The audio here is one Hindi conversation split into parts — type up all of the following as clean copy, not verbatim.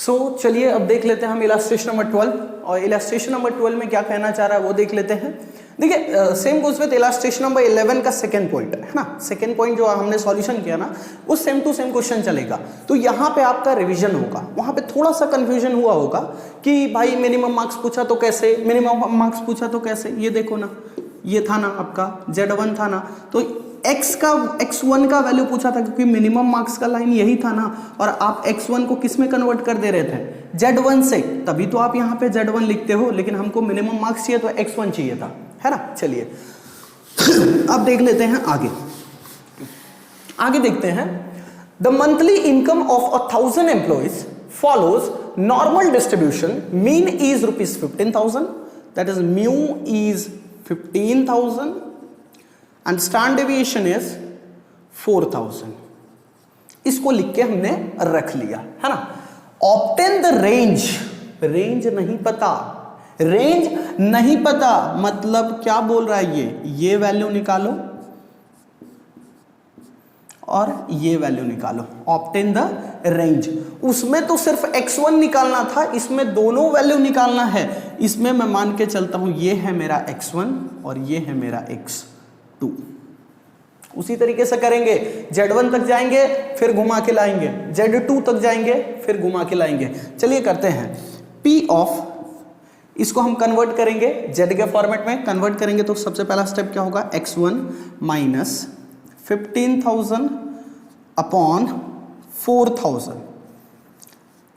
चलिए अब देख लेते हैं हम इलास्ट्रेशन नंबर 12, और इलास्ट्रेशन नंबर 12 में क्या कहना चाह रहा है वो देख लेते हैं। देखिए same goes with illustration number 11 का सेकंड पॉइंट है ना। सेकंड पॉइंट जो हमने सॉल्यूशन किया ना वो सेम टू सेम क्वेश्चन चलेगा। तो यहाँ पे आपका रिवीजन होगा, वहाँ पे थोड़ा सा कंफ्यूजन हुआ होगा कि भाई मिनिमम मार्क्स पूछा तो कैसे, मिनिमम मार्क्स पूछा तो कैसे। ये देखो ना, ये था ना आपका Z1 था ना, तो x1 का वैल्यू पूछा था क्योंकि मिनिमम मार्क्स का लाइन यही था ना, और आप x1 को किस में कन्वर्ट कर दे रहे थे, Z1 से, तभी तो आप यहाँ पे Z1 लिखते हो, लेकिन हमको मिनिमम मार्क्स चाहिए तो x1 चाहिए था, है ना। चलिए अब देख लेते हैं आगे देखते हैं। The monthly income of 1000 employees follows normal distribution, mean is ₹15,000, that is mu is 15,000 and standard deviation is 4,000। इसको लिख के हमने रख लिया, है ना। ऑब्टेन द रेंज, रेंज नहीं पता, रेंज नहीं पता मतलब क्या बोल रहा है ये वैल्यू निकालो और ये वैल्यू निकालो। ऑब्टेन द रेंज, उसमें तो सिर्फ x1 निकालना था, इसमें दोनों वैल्यू निकालना है। इसमें मैं मान के चलता हूं ये है मेरा x1 और ये है मेरा x2। उसी तरीके से करेंगे, Z1 तक जाएंगे फिर घुमा के लाएंगे, Z2 तक जाएंगे फिर घुमा के लाएंगे। चलिए करते हैं P ऑफ, इसको हम कन्वर्ट करेंगे Z के फॉर्मेट में कन्वर्ट करेंगे। तो सबसे पहला स्टेप क्या होगा, x1 minus 15,000 upon 4,000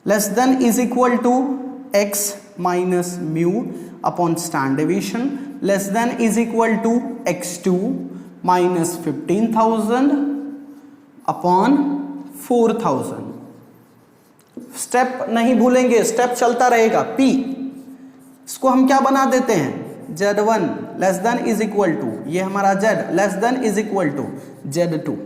less than is equal to x minus mu upon standard deviation less than is equal to x2 minus 15,000 upon 4,000। Step नहीं भूलेंगे, स्टेप चलता रहेगा। P, इसको हम क्या बना देते हैं, Z1 less than is equal to, ये हमारा Z less than is equal to Z2।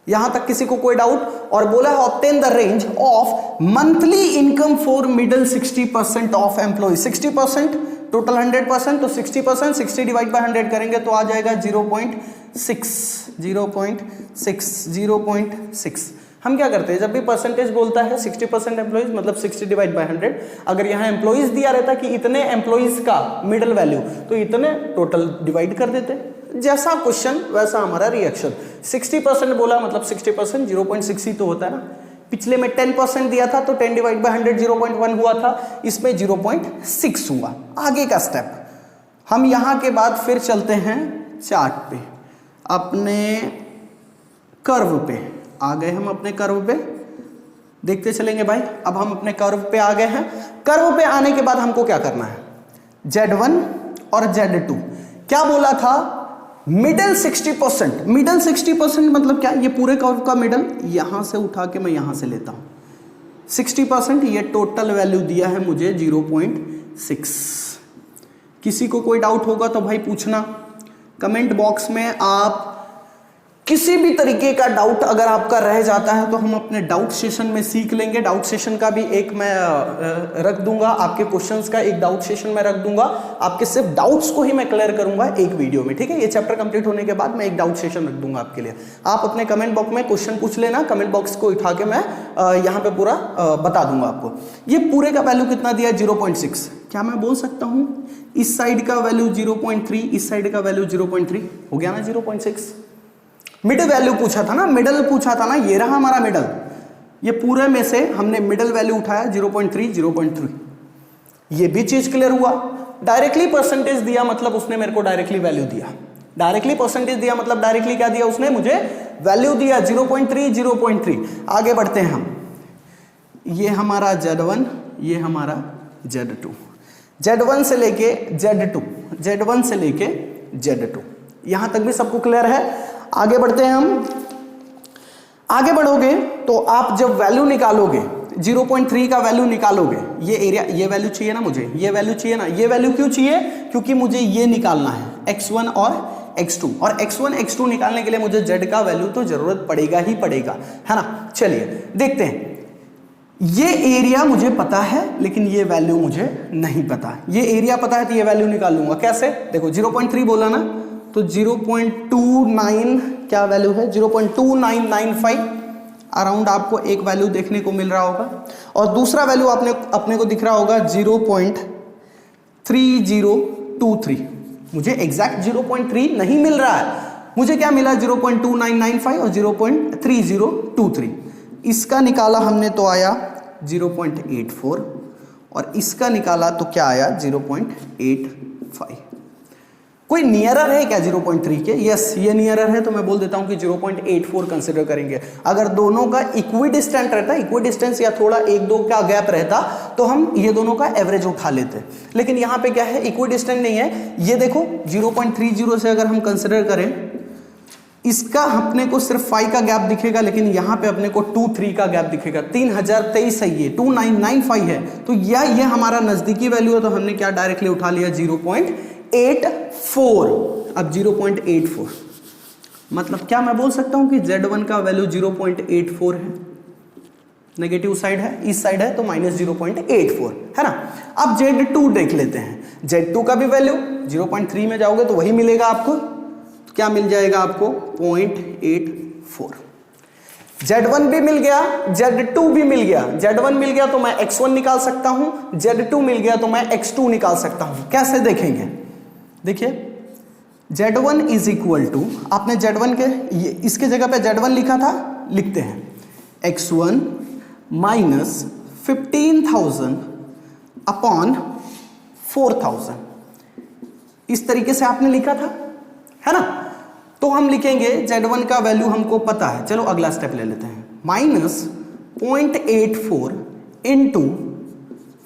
यहां तक किसी को कोई डाउट? और बोला है obtain the range of monthly income for middle 60% of employ. 60% total 100%, तो 60%, 60 डिवाइड बाय 100 करेंगे तो आ जाएगा 0.6। हम क्या करते हैं, जब भी परसेंटेज बोलता है 60% एम्प्लॉइज मतलब 60 डिवाइड बाय 100। अगर यहाँ एम्प्लॉइज दिया रहता कि इतने एम्प्लॉइज का मिडिल वैल्यू, तो इतने टोटल डिवाइड कर देते। जैसा क्वेश्चन वैसा हमारा रिएक्शन। 60% बोला मतलब 60%, 0.6 ही तो होता है ना। पिछले में 10% दिया था तो 10 डिवाइड बाय 100 0.1 हुआ था, इसमें 0.6 हुआ। आगे का स्टेप हम यहाँ के बाद फिर चलते हैं चार्ट पे, अपने कर्व पे आ गए। हम अपने कर्व पे देखते चलेंगे भाई। अब हम अपने कर्व पे आ गए हैं। कर्व पे आने के बाद हमको क्या करना है, Z1 और Z2 क्या बोला था, मिडल 60%। मिडल 60% मतलब क्या, ये पूरे कर्व का मिडल यहां से उठा के मैं यहां से लेता हूं 60%। ये टोटल वैल्यू दिया है मुझे 0.6। किसी को कोई डाउट होगा तो भाई पूछना कमेंट बॉक्स में। आप किसी भी तरीके का डाउट अगर आपका रह जाता है तो हम अपने डाउट सेशन में सीख लेंगे। डाउट सेशन का भी एक मैं रख दूंगा, आपके क्वेश्चंस का एक डाउट सेशन में रख दूंगा। आपके सिर्फ डाउट्स को ही मैं क्लियर करूंगा एक वीडियो में, ठीक है। ये चैप्टर कंप्लीट होने के बाद मैं एक डाउट सेशन रख दूंगा आपके लिए। आप अपने कमेंट बॉक्स में क्वेश्चन पूछ लेना, कमेंट बॉक्स को उठा के मैं यहाँ पे पूरा बता दूंगा आपको। ये पूरे का वैल्यू कितना दिया, 0.6। क्या मैं बोल सकता हूँ इस साइड का वैल्यू 0.3, इस साइड का वैल्यू 0.3 हो गया ना 0.6। मिडिल वैल्यू पूछा था ना, मिडल पूछा था ना, ये रहा हमारा मिडल। ये पूरे में से हमने मिडल वैल्यू उठाया 0.3। ये भी चीज क्लियर हुआ। डायरेक्टली परसेंटेज दिया मतलब उसने मेरे को डायरेक्टली वैल्यू दिया। डायरेक्टली परसेंटेज दिया मतलब डायरेक्टली क्या दिया उसने, मुझे वैल्यू दिया 0.3। आगे बढ़ते हैं हम। ये हमारा Z1, ये हमारा Z2। Z1 से लेके Z2, Z1 से लेके Z2, यहां तक भी सबको क्लियर है। आगे बढ़ते हैं हम। आगे बढ़ोगे तो आप जब वैल्यू निकालोगे 0.3 का वैल्यू निकालोगे, ये एरिया, ये वैल्यू चाहिए ना मुझे, ये वैल्यू चाहिए ना। ये वैल्यू क्यों चाहिए, क्योंकि मुझे ये निकालना है x1 और x2, और x1 x2 निकालने के लिए मुझे z का वैल्यू तो जरूरत पड़ेगा ही पड़ेगा, है ना। चलिए देखते हैं। ये एरिया मुझे पता है लेकिन ये वैल्यू मुझे नहीं पता। ये एरिया पता है तो ये वैल्यू निकाल लूंगा। कैसे, देखो 0.3 बोला ना, तो 0.29 क्या वैल्यू है, 0.2995 अराउंड आपको एक वैल्यू देखने को मिल रहा होगा, और दूसरा वैल्यू अपने को दिख रहा होगा 0.3023। मुझे एग्जैक्ट 0.3 नहीं मिल रहा है, मुझे क्या मिला 0.2995 और 0.3023। इसका निकाला हमने तो आया 0.84 और इसका निकाला तो क्या आया 0.85। कोई नियरर है क्या 0.3 के? यस, ये नियरर है, तो मैं बोल देता हूं कि 0.84 कंसिडर करेंगे। अगर दोनों का इक्वी डिस्टेंस रहता, इक्वी डिस्टेंस या थोड़ा 1-2 का गैप रहता, तो हम ये दोनों का एवरेज उठा लेते, लेकिन यहां पे क्या है, इक्वी डिस्टेंस नहीं है। ये देखो 0.30 से अगर हम कंसिडर करें, इसका अपने को सिर्फ 5 का गैप दिखेगा, लेकिन यहां पे अपने को 2-3 का गैप दिखेगा। 3023 है, ये 2995 है, तो ये हमारा नजदीकी वैल्यू है, तो हमने क्या डायरेक्टली उठा लिया 0.84। अब 0.84 मतलब क्या मैं बोल सकता हूं कि Z1 का वैल्यू 0.84 है, नेगेटिव साइड है, इस साइड है तो -0.84 है ना। अब Z2 देख लेते हैं। Z2 का भी वैल्यू 0.3 में जाओगे तो वही मिलेगा आपको, क्या मिल जाएगा आपको 0.84। Z1 भी मिल गया, Z2 भी मिल गया। Z1 मिल गया तो मैं X1 निकाल सकता हूं, Z2 मिल गया तो मैं X2 निकाल सकता हूं। कैसे देखेंगे? देखिए Z1 इज इक्वल टू, आपने Z1 के इसके जगह पे Z1 लिखा था, लिखते हैं X1 माइनस 15,000 अपॉन 4,000, इस तरीके से आपने लिखा था, है ना। तो हम लिखेंगे Z1 का वैल्यू हमको पता है, चलो अगला स्टेप ले लेते हैं, माइनस 0.84 इंटू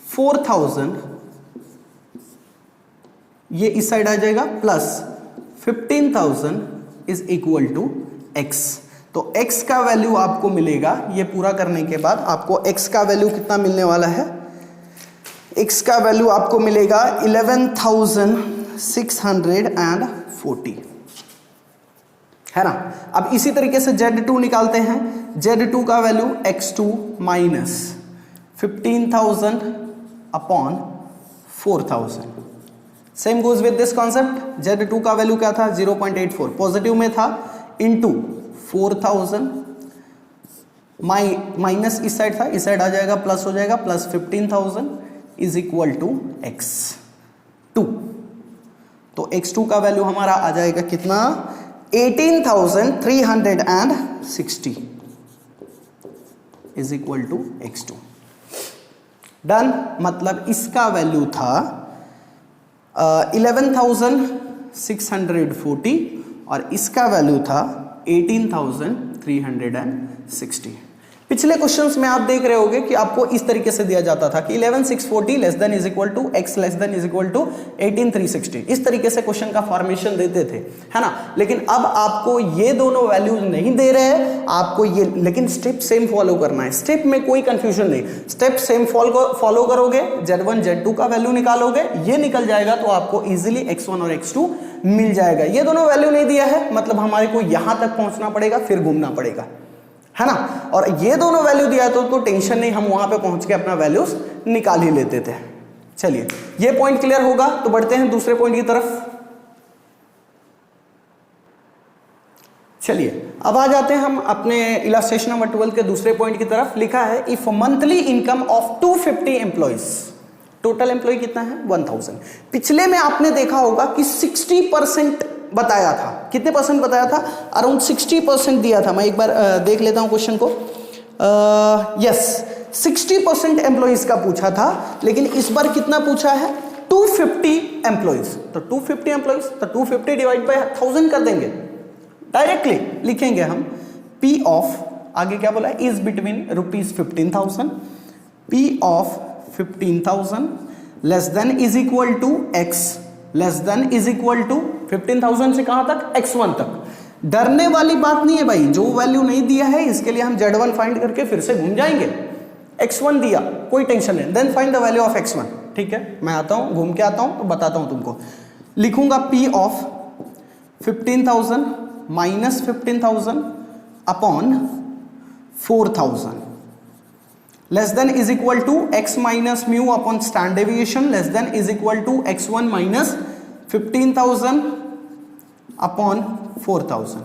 4,000, ये इस साइड आ जाएगा, plus 15,000 is equal to x। तो x का वैल्यू आपको मिलेगा, ये पूरा करने के बाद आपको x का वैल्यू कितना मिलने वाला है, x का वैल्यू आपको मिलेगा 11,640, है ना। अब इसी तरीके से Z2 निकालते हैं। Z2 का value X2 minus 15,000 upon 4,000, same goes with this concept. Z2 का वैल्यू क्या था 0.84, पॉजिटिव में था, इनटू 4,000 माइनस इस साइड था, इस साइड आ जाएगा, प्लस हो जाएगा, plus 15,000 is equal to X2। तो X2 का वैल्यू हमारा आ जाएगा कितना 18,360 is equal to X2। Done, मतलब इसका वैल्यू था 11,640 और इसका वैल्यू था 18,360। पिछले क्वेश्चंस में आप देख रहे होंगे कि आपको इस तरीके से दिया जाता था कि 11,640 less than is equal to x less than is equal to 18,360, इस तरीके से क्वेश्चन का फॉर्मेशन देते थे, है ना। लेकिन अब आपको ये दोनों वैल्यूज नहीं दे रहे हैं, आपको ये, लेकिन स्टेप सेम फॉलो करना है, स्टेप में कोई कंफ्यूजन नहीं, स्टेप सेम फॉलो करोगे, Z1 Z2 का वैल्यू निकालोगे, ये निकल जाएगा तो आपको इजिली X1 और X2 मिल जाएगा। ये दोनों वैल्यू नहीं दिया है, मतलब हमारे को यहां तक पहुंचना पड़ेगा, फिर घूमना पड़ेगा, है ना। और ये दोनों वैल्यू दिया तो टेंशन नहीं, हम वहां पे पहुंच के अपना वैल्यूज निकाल ही लेते थे। चलिए ये पॉइंट क्लियर होगा, तो बढ़ते हैं दूसरे पॉइंट की तरफ। चलिए अब आ जाते हैं हम अपने इलस्ट्रेशन नंबर 12 के दूसरे पॉइंट की तरफ। लिखा है if monthly income of 250 employees, total employ कितना है 1000। पिछले में आपने देखा होगा कि 60% बताया था, कितने परसेंट बताया था, अराउंड 60% दिया था। मैं एक बार देख लेता हूं क्वेश्चन को। यस 60% एम्प्लॉइज का पूछा था, लेकिन इस बार कितना पूछा है 250 एम्प्लॉइज। तो 250 एम्प्लॉइज तो 250 डिवाइड बाय 1000 कर देंगे, डायरेक्टली लिखेंगे हम P ऑफ, आगे क्या बोला, is between ₹15,000, P of 15,000 less than is equal to x less than is equal to 15,000 से कहां तक, X1 तक। डरने वाली बात नहीं है भाई, जो वैल्यू नहीं दिया है इसके लिए हम Z1 फाइंड करके फिर से घूम जाएंगे। X1 दिया, कोई टेंशन नहीं, then find the value of X1। ठीक है, मैं आता हूं, घूम के आता हूं तो बताता हूं तुमको। लिखूंगा P of 15,000 minus 15,000 upon 4,000 less than is equal to x minus mu upon stand deviation less than is equal to x1 minus 15,000 upon 4,000।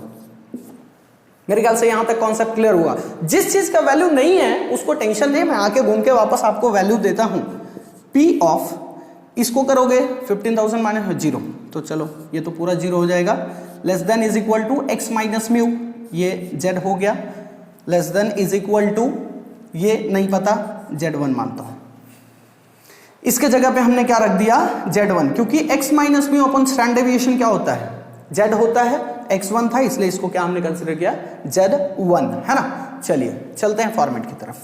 मेरे ख्याल से यहां तक कॉन्सेप्ट क्लियर हुआ। जिस चीज का वैल्यू नहीं है उसको टेंशन नहीं, मैं आके घूम के वापस आपको वैल्यू देता हूं। पी ऑफ, इसको करोगे 15,000 माइनस 0, तो चलो ये तो पूरा 0 हो जाएगा। Less than is equal to x minus mu, ये जेड हो गया। Less than is equal to, ये नहीं पता, Z1 मानता हूं। इसके जगह पे हमने क्या रख दिया, Z1, क्योंकि x minus mu upon standard deviation क्या होता है, Z होता है, x1 था इसलिए इसको क्या हमने कंसीडर किया, Z1, है ना। चलिए चलते हैं फॉर्मेट की तरफ।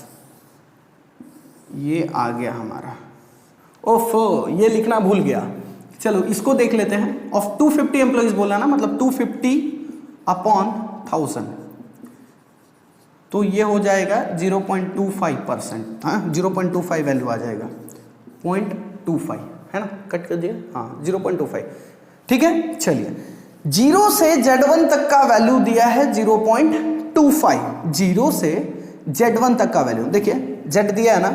ये आ गया हमारा, ओफो ये लिखना भूल गया, चलो इसको देख लेते हैं। ऑफ 250 एम्प्लॉइज बोला ना, मतलब 250 अपॉन 1000, तो ये हो जाएगा 0.25%, हाँ 0.25 वैल्यू आ जाएगा, 0.25 है ना, कट कर दिया, हाँ 0.25, ठीक है। चलिए 0 से Z1 तक का वैल्यू दिया है 0.25, 0 से Z1 तक का वैल्यू, देखिए Z दिया है ना,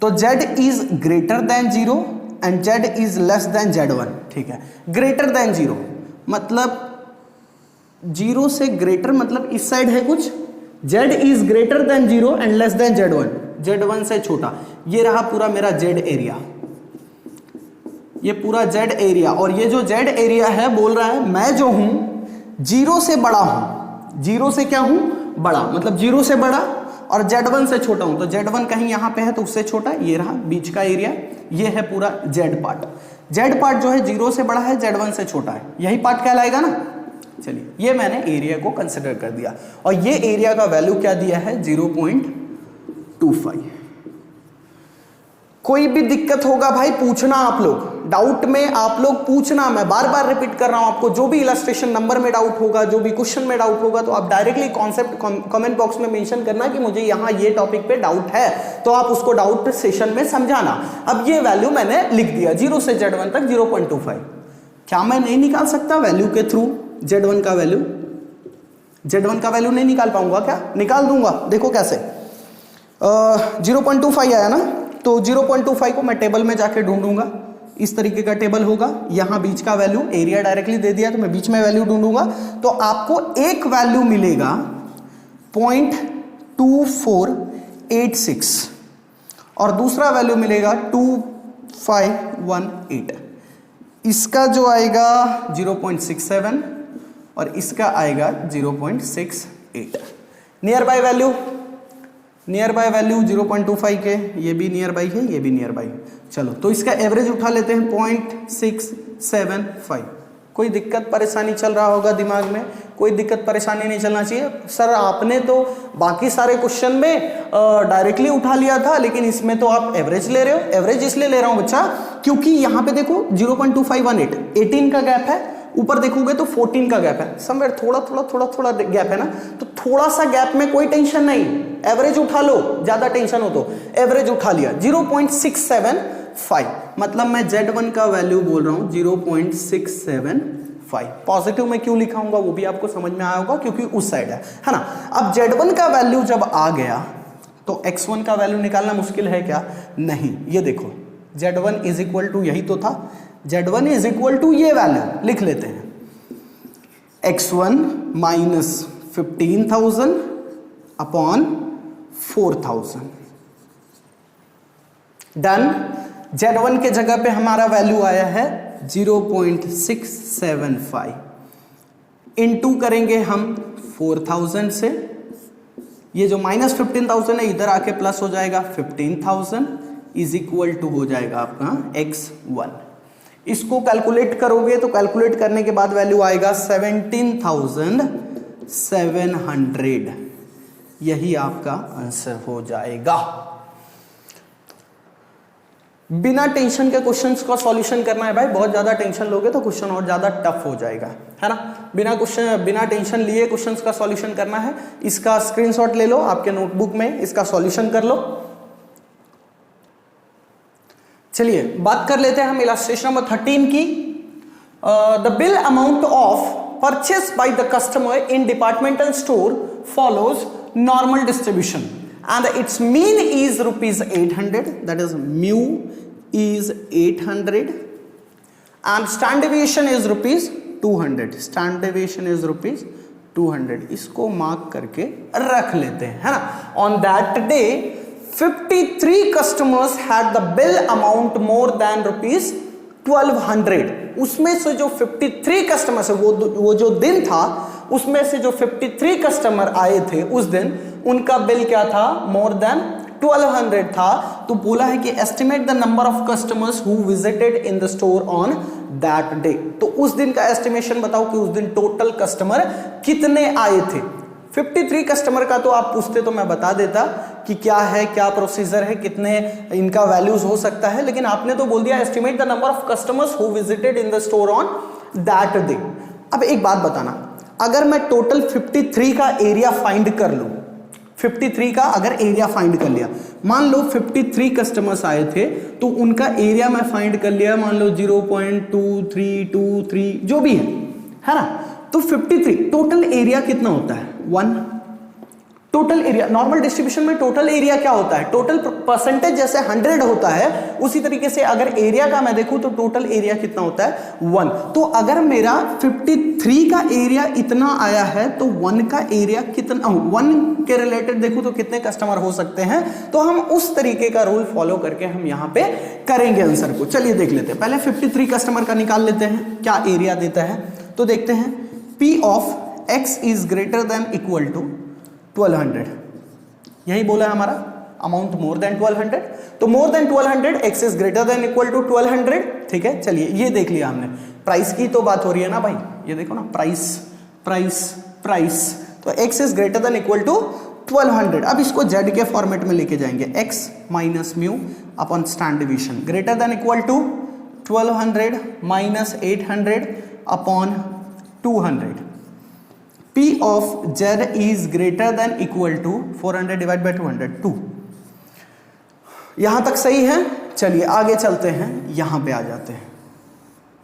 तो Z is greater then 0 and Z is less than Z1, ठीक है। ग्रेटर देन 0 मतलब 0 से ग्रेटर, मतलब इस साइड है कुछ, Z is greater then 0 and less than Z1, Z1 से छोटा। ये रहा पूरा मेरा Z एरिया, ये पूरा Z एरिया, और ये जो Z एरिया है बोल रहा है मैं जो हूं 0 से बड़ा हूं, 0 से क्या हूं, बड़ा, मतलब 0 से बड़ा और Z1 से छोटा हूं, तो Z1 कहीं यहां पे है तो उससे छोटा, ये रहा बीच का एरिया, ये है पूरा Z पार्ट। Z पार्ट जो है 0 से बड़ा है, Z1 से छोटा है, यही पार्ट कहलाएगा ना। चलिए ये मैंने एरिया को कंसिडर कर दिया, और ये एरिया का वैल्यू क्या दिया है, 0.25। कोई भी दिक्कत होगा भाई पूछना, आप लोग डाउट में आप लोग पूछना, मैं बार बार रिपीट कर रहा हूं आपको, जो भी इलस्ट्रेशन नंबर में डाउट होगा, जो भी क्वेश्चन में डाउट होगा, तो आप डायरेक्टली कॉन्सेप्ट कमेंट बॉक्स में मेंशन करना कि मुझे यहां ये टॉपिक पे डाउट है, तो आप उसको डाउट सेशन में समझाना। अब ये वैल्यू मैंने लिख दिया 0 से Z1 तक 0.25, क्या मैं नहीं निकाल सकता वैल्यू के थ्रू Z1 का वैल्यू, Z1 का वैल्यू नहीं निकाल पाऊंगा क्या, निकाल दूंगा, देखो कैसे। 0.25 आया ना, तो 0.25 को मैं टेबल में जाके ढूंढूंगा, इस तरीके का टेबल होगा, यहां बीच का वैल्यू, एरिया डायरेक्टली दे दिया तो मैं बीच में वैल्यू ढूंढूंगा, तो आपको एक वैल्यू मिलेगा 0.2486 और दूसरा वैल्यू मिलेगा 2518। इसका जो आएगा 0.67 और इसका आएगा 0.68। Near by value, near by value 0.25 के, ये भी नियर बाई है, ये भी नियर बाई। चलो तो इसका एवरेज उठा लेते हैं 0.675। कोई दिक्कत परेशानी चल रहा होगा दिमाग में, कोई दिक्कत परेशानी नहीं चलना चाहिए। सर आपने तो बाकी सारे क्वेश्चन में डायरेक्टली उठा लिया था, लेकिन इसमें तो आप एवरेज ले रहे हो। एवरेज इसलिए ले रहा हूं बच्चा क्योंकि यहाँ पे देखो 0.2518, 18 का गैप है, ऊपर देखोगे तो 14 का गैप है, समवेयर थोड़ा गैप है ना, तो थोड़ा सा गैप में कोई टेंशन नहीं, एवरेज उठा लो, ज्यादा टेंशन हो तो एवरेज उठा लिया 0.675, मतलब मैं Z1 का वैल्यू बोल रहा हूं 0.675। पॉजिटिव में क्यों लिखा हूंगा वो भी आपको समझ में आया होगा क्योंकि उस साइड है ना। अब Z1 का वैल्यू जब आ गया तो X1 का वैल्यू निकालना मुश्किल है क्या, नहीं। ये देखो Z1 इज इक्वल टू, यही तो था, Z1 इज इक्वल टू ये वैल्यू लिख लेते हैं, X1 minus 15,000 upon 4,000। Done. Z1 के जगह पे हमारा वैल्यू आया है 0.675, इनटू करेंगे हम 4,000 से, ये जो माइनस 15,000 है इधर आके प्लस हो जाएगा 15,000 इज इक्वल टू हो जाएगा आपका X1। इसको कैलकुलेट करोगे तो कैलकुलेट करने के बाद वैल्यू आएगा 17,700, यही आपका आंसर हो जाएगा। बिना टेंशन के क्वेश्चंस का सॉल्यूशन करना है भाई, बहुत ज्यादा टेंशन लोगे तो क्वेश्चन और ज्यादा टफ हो जाएगा, है ना। बिना टेंशन लिए क्वेश्चंस का सॉल्यूशन करना है। इसका स्क्रीनशॉट ले लो, आपके नोटबुक में इसका सॉल्यूशन कर लो। चलिए बात कर लेते हैं हम इलस्ट्रेशन नंबर 13 की। The bill amount of purchase by the customer in departmental store follows normal distribution and its mean is rupees 800, that is mu is 800 and standard deviation is rupees 200, standard deviation is rupees 200 इसको मार्क करके रख लेते हैं, है ना। On that day 53 customers had the bill amount more than rupees 1200। उसमें से जो 53 कस्टमर्स है, वो जो दिन था उसमें से जो 53 कस्टमर आए थे उस दिन, उनका बिल क्या था, मोर देन 1200 था। तो बोला है कि estimate the number of customers who visited in the store on that day. तो उस दिन का एस्टिमेशन बताओ कि उस दिन टोटल कस्टमर कितने आए थे। 53 कस्टमर का तो आप पूछते तो मैं बता देता कि क्या है, क्या प्रोसीजर है, कितने इनका वैल्यूज हो सकता है, लेकिन आपने तो बोल दिया estimate the number of customers who visited in the store on that day. अब एक बात बताना, अगर मैं टोटल 53 का एरिया फाइंड कर लूं, 53 का अगर एरिया फाइंड कर लिया, मान लो 53 कस्टमर्स आए थे तो उनका एरिया मैं फाइंड कर लिया, मान लो 0.2323 जो भी है ना। तो 53 टोटल एरिया कितना होता है, 1। टोटल एरिया नॉर्मल डिस्ट्रीब्यूशन में टोटल एरिया क्या होता है, टोटल परसेंटेज जैसे 100 होता है, उसी तरीके से अगर एरिया का मैं देखूं तो टोटल एरिया कितना होता है, 1। तो अगर मेरा 53 का एरिया इतना आया है तो 1 का एरिया कितना, 1 के रिलेटेड देखूं तो कितने कस्टमर हो सकते हैं, तो हम उस तरीके का रूल फॉलो करके हम यहां पे करेंगे आंसर को। चलिए देख लेते हैं, पहले 53 कस्टमर का निकाल लेते हैं, क्या एरिया देता है। तो देखते हैं P of x is greater than equal to 1200, यही बोला है हमारा, अमाउंट मोर देन 1200। तो more than 1200, x is greater than equal to 1200, ठीक है। चलिए ये देख लिया हमने, प्राइस की तो बात हो रही है ना भाई, ये देखो ना, प्राइस प्राइस प्राइस, तो x is greater than equal to 1200। अब इसको z के फॉर्मेट में लेके जाएंगे, x minus mu upon stand division, greater than equal to 1200 minus 800 upon 200। P of z is greater than equal to 400 divided by 200, 2। यहां तक सही है। चलिए आगे चलते हैं, यहां पे आ जाते हैं।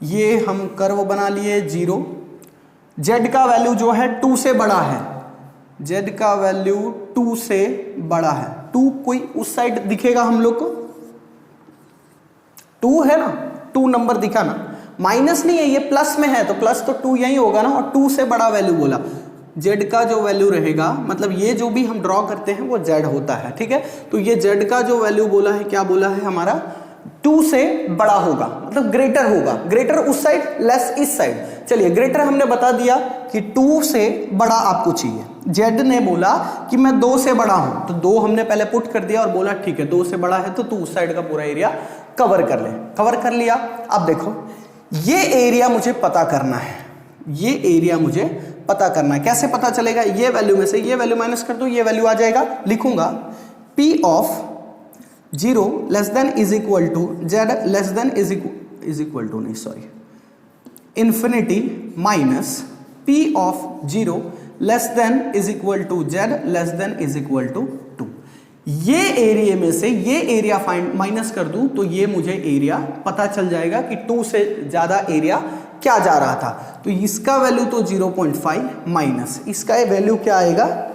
ये हम कर्व बना लिए 0, z का वैल्यू जो है 2 से बड़ा है, z का वैल्यू 2 से बड़ा है। 2 कोई उस साइड दिखेगा हम लोग को, 2 है ना, 2 नंबर दिखा ना, माइनस नहीं है, ये प्लस में है तो प्लस तो 2 यही होगा ना, और 2 से बड़ा वैल्यू बोला, z का जो वैल्यू रहेगा, मतलब ये जो भी हम ड्रॉ करते हैं वो z होता है, ठीक है। तो ये z का जो वैल्यू बोला है, क्या बोला है हमारा, 2 से बड़ा होगा, मतलब ग्रेटर होगा, ग्रेटर उस साइड, लेस इस साइड। चलिए ग्रेटर हमने बता दिया कि 2 से बड़ा आपको चाहिए, z ने बोला कि मैं 2 से बड़ा हूं, तो 2 हमने पहले पुट कर दिया और बोला ठीक है 2 से बड़ा है तो तू उस साइड का पूरा एरिया कवर कर ले, कवर कर लिया। अब देखो ये एरिया मुझे पता करना है, ये एरिया मुझे पता करना है, कैसे पता चलेगा, ये वैल्यू में से ये वैल्यू माइनस कर दो, ये वैल्यू आ जाएगा, लिखूंगा P of 0 less than is equal to z less than is equal to नहीं sorry infinity minus P of 0 less than is equal to z less than is equal to 2। ये एरिया में से ये एरिया फाइंड माइनस कर दूं तो ये मुझे एरिया पता चल जाएगा कि 2 से ज्यादा एरिया क्या जा रहा था। तो इसका वैल्यू तो 0.5 माइनस इसका वैल्यू क्या आएगा,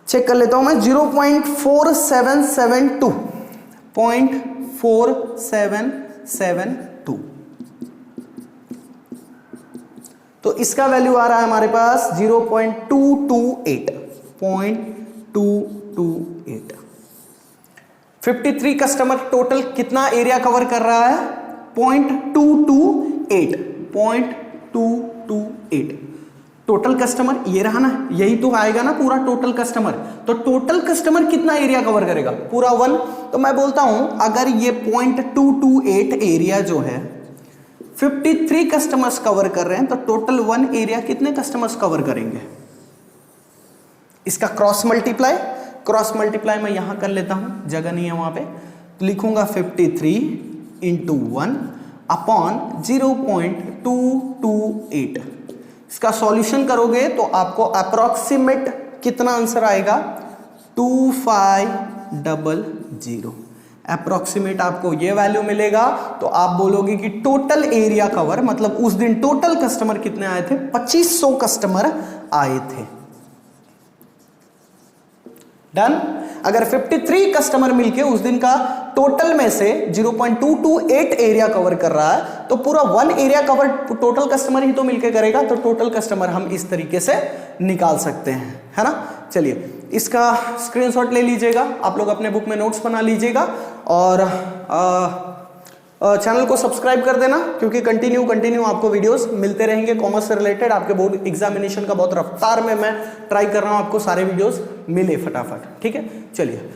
चेक कर लेता हूं मैं, 0.4772 0.4772। तो इसका वैल्यू आ रहा है हमारे पास 0.228 0.228। 53 कस्टमर टोटल कितना एरिया कवर कर रहा है, 0.228 टोटल कस्टमर ये रहा ना, यही तो आएगा ना पूरा टोटल कस्टमर। तो टोटल कस्टमर कितना एरिया कवर करेगा, पूरा 1। तो मैं बोलता हूं अगर ये 0.228 एरिया जो है 53 कस्टमर्स कवर कर रहे हैं तो टोटल 1 एरिया कितने कस्टमर्स कवर करेंगे, इसका क्रॉस मल्टीप्लाई मैं यहां कर लेता हूं, जगह नहीं है वहां पे, तो लिखूंगा 53 इंटू 1 अपॉन 0.228। इसका सॉल्यूशन करोगे तो आपको अप्रोक्सीमेट कितना आंसर आएगा, 2500। अप्रोक्सीमेट आपको ये वैल्यू मिलेगा। तो आप बोलोगे कि टोटल एरिया कवर, मतलब उस दिन टोटल कस्टमर कितने आए थे, 2500 कस्टमर आए थे। डन। अगर 53 कस्टमर मिलके उस दिन का टोटल में से 0.228 एरिया कवर कर रहा है तो पूरा 1 एरिया कवर टोटल कस्टमर ही तो मिलके करेगा, तो टोटल कस्टमर हम इस तरीके से निकाल सकते हैं, है ना। चलिए इसका स्क्रीनशॉट ले लीजिएगा, आप लोग अपने बुक में नोट्स बना लीजिएगा और चैनल को सब्सक्राइब कर देना, क्योंकि कंटिन्यू आपको वीडियोस मिलते रहेंगे कॉमर्स से रिलेटेड। आपके बोर्ड एग्जामिनेशन का बहुत रफ्तार में मैं ट्राई कर रहा हूं आपको सारे वीडियोस मिले फटाफट, ठीक है। चलिए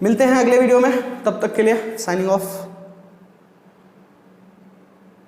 मिलते हैं अगले वीडियो में, तब तक के लिए साइनिंग ऑफ।